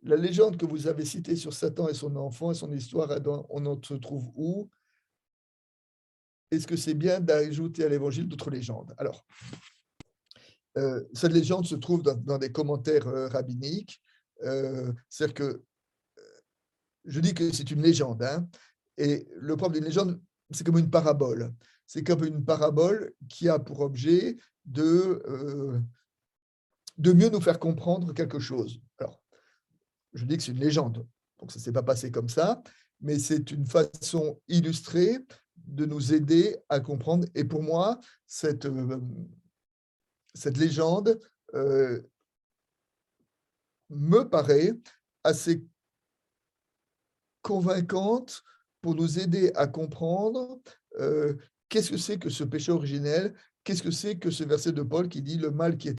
La légende que vous avez citée sur Satan et son enfant et son histoire, on en se trouve où? Est-ce que c'est bien d'ajouter à l'évangile d'autres légendes? Alors, cette légende se trouve dans des commentaires rabbiniques. C'est-à-dire que je dis que c'est une légende, hein, et le propre d'une légende, c'est comme une parabole. C'est comme une parabole qui a pour objet de mieux nous faire comprendre quelque chose. Alors, je dis que c'est une légende, donc ça ne s'est pas passé comme ça, mais c'est une façon illustrée de nous aider à comprendre. Et pour moi, cette légende me paraît assez convaincante pour nous aider à comprendre qu'est-ce que c'est que ce péché originel, qu'est-ce que c'est que ce verset de Paul qui dit « le mal qui est